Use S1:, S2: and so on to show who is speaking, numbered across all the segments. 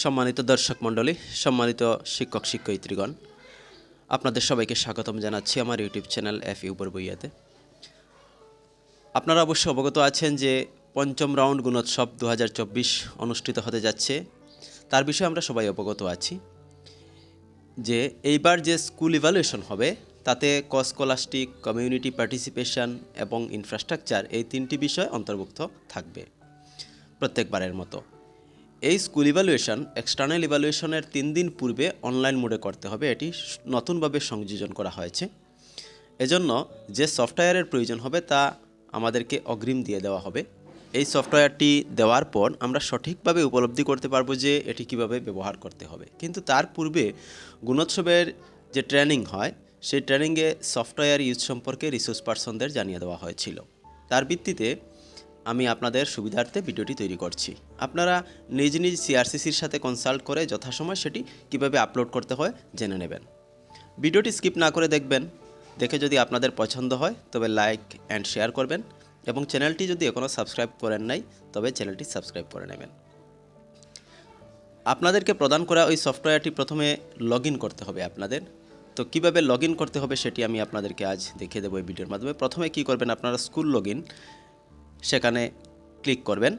S1: সম্মানিত দর্শক মণ্ডলী, সম্মানিত শিক্ষক শিক্ষয়িত্রীগণ, আপনাদের সবাইকে স্বাগতম জানাচ্ছি আমার ইউটিউব চ্যানেল এফইউ বরবইয়াতে। আপনারা অবশ্য অবগত আছেন যে পঞ্চম রাউন্ড গুণোৎসব 2024 অনুষ্ঠিত হতে যাচ্ছে। তার বিষয়ে আমরা সবাই অবগত আছি যে এইবার যে স্কুল ইভ্যালুয়েশন হবে তাতে স্কলাস্টিক, কমিউনিটি পার্টিসিপেশন এবং ইনফ্রাস্ট্রাকচার এই তিনটি বিষয় অন্তর্ভুক্ত থাকবে প্রত্যেকবারের মতো। এই স্কুল ইভ্যালুয়েশন এক্সটার্নাল ইভ্যালুয়েশনের 3 দিন পূর্বে অনলাইন মোডে করতে হবে। এটি নতুনভাবে সংযোজন করা হয়েছে। এজন্য যে সফটওয়্যারের প্রয়োজন হবে তা আমাদেরকে অগ্রিম দিয়ে দেওয়া হবে। এই সফটওয়্যারটি দেওয়ার পর আমরা সঠিকভাবে উপলব্ধি করতে পারবো যে এটি কিভাবে ব্যবহার করতে হবে। কিন্তু তার পূর্বে গুণোৎসবের যে ট্রেনিং হয় সেই ট্রেনিংয়ে সফটওয়্যার ইউজ সম্পর্কে রিসোর্স পার্সনদের জানিয়ে দেওয়া হয়েছিল। তার ভিত্তিতে আমি আপনাদের সুবিধার্থে ভিডিওটি তৈরি করছি। আপনারা নিজ নিজ সিআরসিসির সাথে কনসাল্ট করে যথাসময় সেটি কিভাবে আপলোড করতে হয় জেনে নেবেন। ভিডিওটি স্কিপ না করে দেখবেন। দেখে যদি আপনাদের পছন্দ হয় তবে লাইক অ্যান্ড শেয়ার করবেন এবং চ্যানেলটি যদি এখনও সাবস্ক্রাইব করেন নাই তবে চ্যানেলটি সাবস্ক্রাইব করে নেবেন। আপনাদেরকে প্রদান করা ওই সফটওয়্যারটি প্রথমে লগ ইন করতে হবে আপনাদের। তো কীভাবে লগ ইন করতে হবে সেটি আমি আপনাদেরকে আজ দেখিয়ে দেবো এই ভিডিওর মাধ্যমে। প্রথমে কী করবেন, আপনারা স্কুল লগ ইন সেখানে ক্লিক করবেন।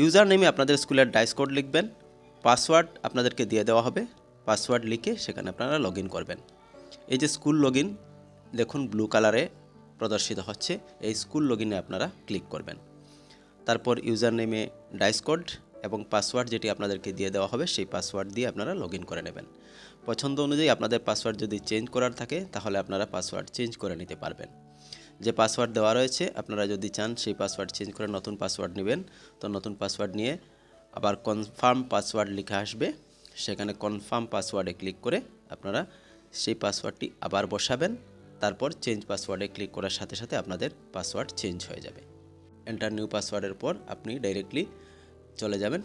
S1: ইউজার নেমে আপনাদের স্কুলের ডাইস কোড লিখবেন, পাসওয়ার্ড আপনাদেরকে দিয়ে দেওয়া হবে। পাসওয়ার্ড লিখে সেখানে আপনারা লগ ইন করবেন। এই যে স্কুল লগ ইন দেখুন ব্লু কালারে প্রদর্শিত হচ্ছে, এই স্কুল লগ ইনে আপনারা ক্লিক করবেন। তারপর ইউজার নেমে ডাইস কোড এবং পাসওয়ার্ড যেটি আপনাদেরকে দিয়ে দেওয়া হবে সেই পাসওয়ার্ড দিয়ে আপনারা লগ ইন করে নেবেন। পছন্দ অনুযায়ী আপনাদের পাসওয়ার্ড যদি চেঞ্জ করার থাকে তাহলে আপনারা পাসওয়ার্ড চেঞ্জ করে নিতে পারবেন। যে পাসওয়ার্ড দেওয়া রয়েছে আপনারা যদি চান সেই পাসওয়ার্ড চেঞ্জ করে নতুন পাসওয়ার্ড নেবেন, তো নতুন পাসওয়ার্ড নিয়ে আবার কনফার্ম পাসওয়ার্ড লেখা আসবে, সেখানে কনফার্ম পাসওয়ার্ডে ক্লিক করে আপনারা সেই পাসওয়ার্ডটি আবার বসাবেন। তারপর চেঞ্জ পাসওয়ার্ডে ক্লিক করার সাথে সাথে আপনাদের পাসওয়ার্ড চেঞ্জ হয়ে যাবে। এন্টার নিউ পাসওয়ার্ডের পর আপনি ডাইরেক্টলি চলে যাবেন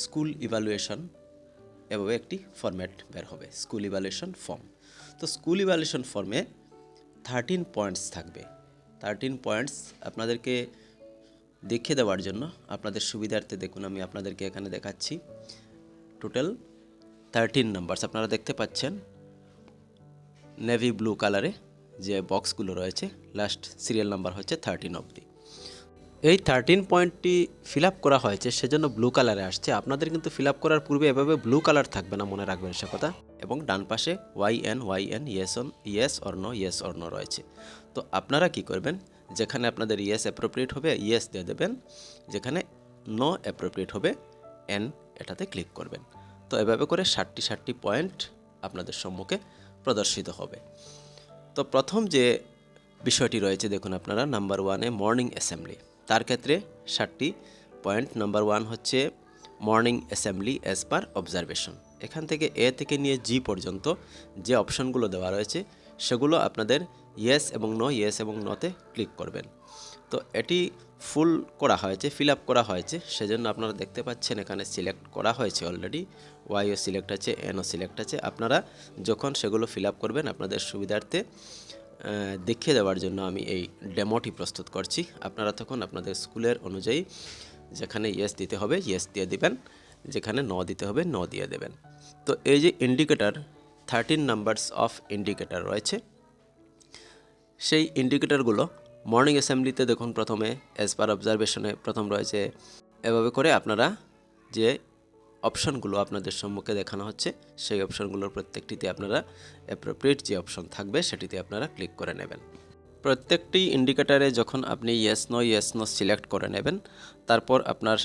S1: স্কুল ইভ্যালুয়েশন, এভাবে একটি ফরম্যাট বের হবে, স্কুল ইভ্যালুয়েশন ফর্ম। তো স্কুল ইভ্যালুয়েশন ফর্মে 13 পয়েন্টস থাকবে। 13 পয়েন্টস আপনাদেরকে দেখিয়ে দেওয়ার জন্য আপনাদের সুবিধার্থে দেখুন আমি আপনাদেরকে এখানে দেখাচ্ছি। টোটাল 13 নাম্বারস আপনারা দেখতে পাচ্ছেন নেভি ব্লু কালারে যে বক্সগুলো রয়েছে, লাস্ট সিরিয়াল নাম্বার হচ্ছে 13 অবধি। এই 13 পয়েন্টটি ফিল আপ করা হয়েছে সেজন্য ব্লু কালারে আসছে। আপনাদের কিন্তু ফিল আপ করার পূর্বে এভাবে ব্লু কালার থাকবে না, মনে রাখবেন সে কথা। এবং ডান পাশে YN ইয়েস অর নো রয়েছে। তো আপনারা কি করবেন, যেখানে আপনাদের ইয়েস অ্যাপ্রোপ্রিয়েট হবে ইয়েস দিয়ে দেবেন, যেখানে নো অ্যাপ্রোপ্রিয়েট হবে এন এটাতে ক্লিক করবেন। তো এভাবে করে 60 পয়েন্ট আপনাদের সম্মুখে প্রদর্শিত হবে। তো প্রথম যে বিষয়টি রয়েছে দেখুন আপনারা, নাম্বার 1-এ মর্নিং অ্যাসেম্বলি, তার ক্ষেত্রে 60 পয়েন্ট। নাম্বার 1 হচ্ছে morning assembly as per observation. এখান থেকে এ থেকে নিয়ে জি পর্যন্ত যে অপশনগুলো দেওয়া রয়েছে সেগুলো আপনাদের ইয়েস এবং নোতে ক্লিক করবেন। তো এটি ফুল করা হয়েছে, ফিল আপ করা হয়েছে, সেজন্য আপনারা দেখতে পাচ্ছেন এখানে সিলেক্ট করা হয়েছে অলরেডি, ওয়াইও সিলেক্ট আছে, এনও সিলেক্ট আছে। আপনারা যখন সেগুলো ফিল আপ করবেন আপনাদের সুবিধার্থে দেখিয়ে দেওয়ার জন্য আমি এই ডেমোটি প্রস্তুত করছি। আপনারা তখন আপনাদের স্কুলের অনুযায়ী যেখানে ইয়েস দিতে হবে ইয়েস দিয়ে দিবেন, যেখানে নো দিতে হবে নো দিয়ে দেবেন। তো এই যে ইন্ডিকেটর 13 নাম্বারস অফ ইন্ডিকেটর রয়েছে, সেই ইন্ডিকেটরগুলো মর্নিং অ্যাসেম্বলিতে দেখুন প্রথমে অ্যাজ পার অবজারভেশনে প্রথম রয়েছে। এভাবে করে আপনারা যে অপশনগুলো আপনাদের সম্মুখে দেখানো হচ্ছে সেই অপশনগুলোর প্রত্যেকটিতে আপনারা অ্যাপ্রোপ্রিয়েট যে অপশন থাকবে সেটিতে আপনারা ক্লিক করে নেবেন। প্রত্যেকটি ইন্ডিকেটারে যখন আপনি ইয়েস নো সিলেক্ট করে নেবেন, তারপর আপনার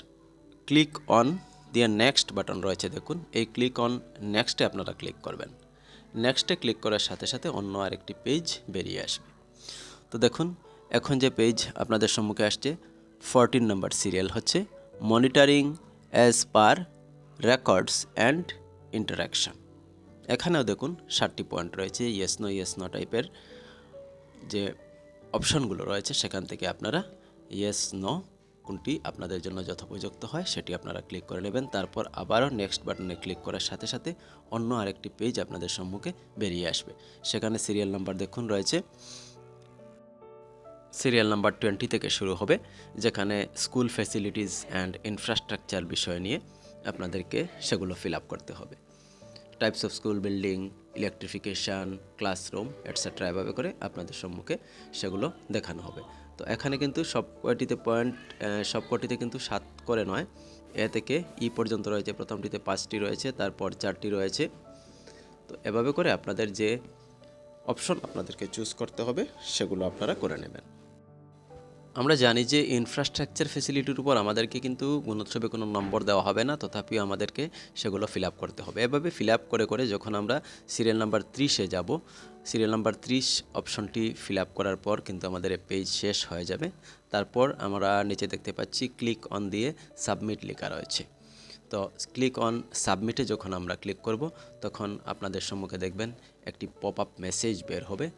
S1: ক্লিক অন দিয়ে নেক্সট বাটন রয়েছে দেখুন, এই ক্লিক অন নেক্সটে আপনারা ক্লিক করবেন। নেক্সটে ক্লিক করার সাথে সাথে অন্য আরেকটি পেজ বেরিয়ে আসবে। তো দেখুন এখন যে পেজ আপনাদের সম্মুখে আসছে 14 নাম্বার সিরিয়াল হচ্ছে monitoring as per records and interaction. এখানেও দেখুন 60 পয়েন্ট রয়েছে। ইয়েস নো টাইপের যে অপশনগুলো রয়েছে সেখান থেকে আপনারা ইয়েস নো কোনটি আপনাদের জন্য যথোপযুক্ত হয় সেটি আপনারা ক্লিক করে নেবেন। তারপর আবারও নেক্সট বাটনে ক্লিক করার সাথে সাথে অন্য আরেকটি পেজ আপনাদের সম্মুখে বেরিয়ে আসবে। সেখানে সিরিয়াল নাম্বার দেখুন রয়েছে, সিরিয়াল নাম্বার 20 থেকে শুরু হবে, যেখানে স্কুল ফ্যাসিলিটিস অ্যান্ড ইনফ্রাস্ট্রাকচার বিষয় নিয়ে আপনাদেরকে সেগুলো ফিল আপ করতে হবে। Types of school building, electrification, classroom etcetera, এভাবে করে আপনাদের সম্মুখে সেগুলো দেখানো হবে। তো এখানে কিন্তু সবকটিতে কিন্তু 7 করে নয়, এ থেকে ই পর্যন্ত রয়েছে। প্রথমটিতে 5টি রয়েছে, তারপর 4টি রয়েছে। তো এভাবে করে আপনাদের যে অপশন আপনাদেরকে চুজ করতে হবে সেগুলো আপনারা করে নেবেন। আমরা জানি যে ইনফ্রাস্ট্রাকচার ফেসিলিটির উপর আমাদেরকে কিন্তু গুণোৎসবে কোনো নম্বর দেওয়া হবে না, তথাপিও আমাদেরকে সেগুলো ফিল আপ করতে হবে। এভাবে ফিল আপ করে করে যখন আমরা সিরিয়াল নাম্বার 30-এ যাব, সিরিয়াল নাম্বার 30 অপশনটি ফিল আপ করার পর কিন্তু আমাদের পেজ শেষ হয়ে যাবে। তারপর আমরা নিচে দেখতে পাচ্ছি ক্লিক অন দিয়ে সাবমিট লেখা রয়েছে। তো ক্লিক অন সাবমিটে যখন আমরা ক্লিক করব, তখন আপনাদের সম্মুখে দেখবেন একটি পপ আপ মেসেজ বের হবে,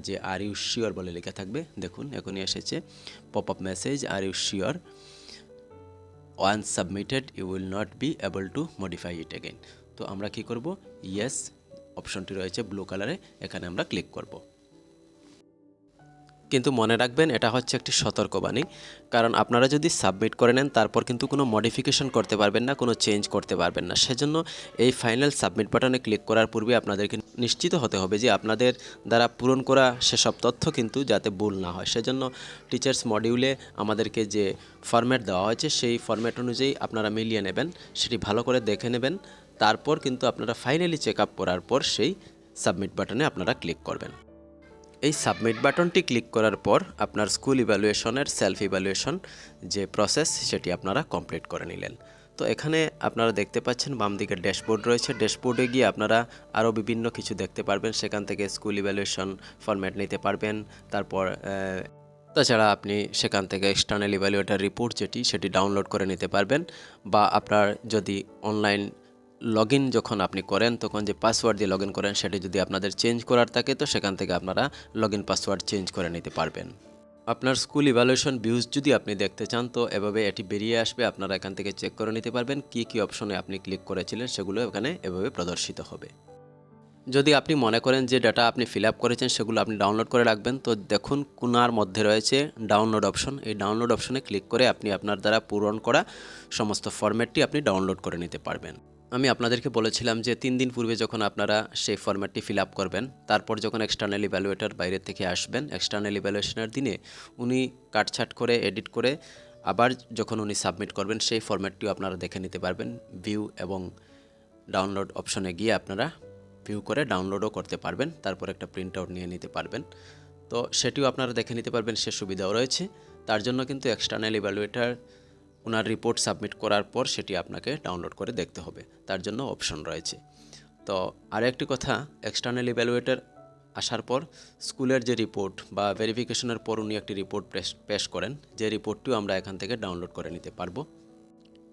S1: যে আর ইউ শিওর বলে লেখা থাকবে। দেখুন এখনই এসেছে pop up message, are you sure, once submitted you will not be able to modify it again. তো আমরা কি করব, ইয়েস অপশনটি রয়েছে ব্লু কালারে, এখানে আমরা ক্লিক করব। কিন্তু মনে রাখবেন এটা হচ্ছে একটি সতর্কবাণী, কারণ আপনারা যদি সাবমিট করে নেন তারপর কিন্তু কোনো মডিফিকেশন করতে পারবেন না, কোনো চেঞ্জ করতে পারবেন না। সেজন্য এই ফাইনাল সাবমিট বাটনে ক্লিক করার পূর্বে আপনাদেরকে নিশ্চিত হতে হবে যে আপনাদের দ্বারা পূরণ করা সেসব তথ্য কিন্তু যাতে ভুল না হয়। সেজন্য টিচার্স মডিউলে আমাদেরকে যে ফরম্যাট দেওয়া হয়েছে সেই ফরম্যাট অনুযায়ী আপনারা মিলিয়ে নেবেন, সেটি ভালো করে দেখে নেবেন। তারপর কিন্তু আপনারা ফাইনালি চেক আপ করার পর সেই সাবমিট বাটনে আপনারা ক্লিক করবেন। এই সাবমিট বাটনটি ক্লিক করার পর আপনার স্কুল ইভ্যালুয়েশনের সেলফ ইভ্যালুয়েশন যে প্রসেস সেটি আপনারা কমপ্লিট করে নিলেন। তো এখানে আপনারা দেখতে পাচ্ছেন বাম দিকে ড্যাশবোর্ড রয়েছে। ড্যাশবোর্ডে গিয়ে আপনারা আরও বিভিন্ন কিছু দেখতে পারবেন, সেখান থেকে স্কুল ইভ্যালুয়েশন ফরম্যাট নিতে পারবেন। তারপর তাছাড়া আপনি সেখান থেকে এক্সটার্নাল ইভ্যালুয়েটর রিপোর্ট সেটি ডাউনলোড করে নিতে পারবেন, বা আপনার যদি অনলাইন লগ ইন যখন আপনি করেন তখন যে পাসওয়ার্ড দিয়ে লগ ইন করেন সেটি যদি আপনাদের চেঞ্জ করার থাকে তো সেখান থেকে আপনারা লগ ইন পাসওয়ার্ড চেঞ্জ করে নিতে পারবেন। আপনার স্কুল ইভ্যালুয়েশন ভিউজ যদি আপনি দেখতে চান তো এভাবে এটি বেরিয়ে আসবে, আপনারা এখান থেকে চেক করে নিতে পারবেন কী কী অপশনে আপনি ক্লিক করেছিলেন, সেগুলো এখানে এভাবে প্রদর্শিত হবে। যদি আপনি মনে করেন যে ডাটা আপনি ফিল আপ করেছেন সেগুলো আপনি ডাউনলোড করে রাখবেন, তো দেখুন কোণার মধ্যে রয়েছে ডাউনলোড অপশন। এই ডাউনলোড অপশনে ক্লিক করে আপনি আপনার দ্বারা পূরণ করা সমস্ত ফরম্যাটটি আপনি ডাউনলোড করে নিতে পারবেন। আমি আপনাদেরকে বলেছিলাম যে 3 দিন পূর্বে যখন আপনারা সেই ফরম্যাটটি ফিল আপ করবেন, তারপর যখন এক্সটার্নাল ইভ্যালুয়েটর বাইরে থেকে আসবেন, এক্সটার্নাল ইভ্যালুয়েশনের দিনে উনি কাটছাট করে এডিট করে আবার যখন উনি সাবমিট করবেন সেই ফরম্যাটটিও আপনারা দেখে নিতে পারবেন। ভিউ এবং ডাউনলোড অপশনে গিয়ে আপনারা ভিউ করে ডাউনলোডও করতে পারবেন, তারপর একটা প্রিন্ট আউট নিয়ে নিতে পারবেন। তো সেটিও আপনারা দেখে নিতে পারবেন, সে সুবিধাও রয়েছে। তার জন্য কিন্তু এক্সটার্নাল ইভ্যালুয়েটর ওনার রিপোর্ট সাবমিট করার পর সেটি আপনাকে ডাউনলোড করে দেখতে হবে, তার জন্য অপশন রয়েছে। তো আর একটি কথা, এক্সটার্নাল ইভ্যালুয়েটর আসার পর স্কুলের যে রিপোর্ট বা ভেরিফিকেশনের পর উনি একটি রিপোর্ট পেশ করেন, যে রিপোর্টটিও আমরা এখান থেকে ডাউনলোড করে নিতে পারবো।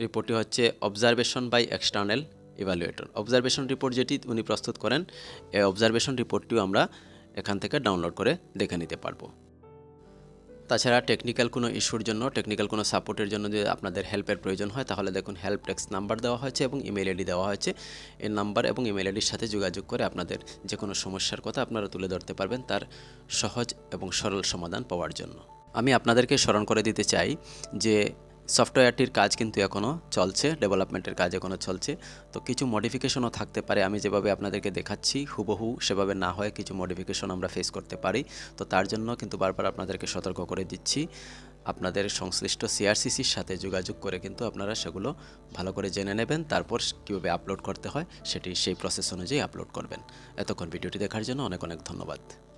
S1: রিপোর্টটি হচ্ছে observation by external evaluator. Observation report যেটি উনি প্রস্তুত করেন, এই অবজারভেশন রিপোর্টটিও আমরা এখান থেকে ডাউনলোড করে দেখে নিতে পারবো। তাছাড়া টেকনিক্যাল কোনো ইস্যুর জন্য, টেকনিক্যাল কোনো সাপোর্টের জন্য যদি আপনাদের হেল্পের প্রয়োজন হয় তাহলে দেখুন হেল্প ডেস্ক নাম্বার দেওয়া হয়েছে এবং ইমেল আইডি দেওয়া হয়েছে। এই নাম্বার এবং ইমেল আইডির সাথে যোগাযোগ করে আপনাদের যে কোনো সমস্যার কথা আপনারা তুলে ধরতে পারবেন তার সহজ এবং সরল সমাধান পাওয়ার জন্য। আমি আপনাদেরকে স্মরণ করে দিতে চাই যে সফটওয়্যারটির কাজ কিন্তু এখনও চলছে, ডেভেলপমেন্টের কাজ এখনও চলছে। তো কিছু মডিফিকেশনও থাকতে পারে, আমি যেভাবে আপনাদেরকে দেখাচ্ছি হুবহু সেভাবে না হয় কিছু মডিফিকেশন আমরা ফেস করতে পারি। তো তার জন্য কিন্তু বারবার আপনাদেরকে সতর্ক করে দিচ্ছি, আপনাদের সংশ্লিষ্ট সিআরসিসির সাথে যোগাযোগ করে কিন্তু আপনারা সেগুলো ভালো করে জেনে নেবেন, তারপর কীভাবে আপলোড করতে হয় সেটি সেই প্রসেস অনুযায়ী আপলোড করবেন। এতক্ষণ ভিডিওটি দেখার জন্য অনেক অনেক ধন্যবাদ।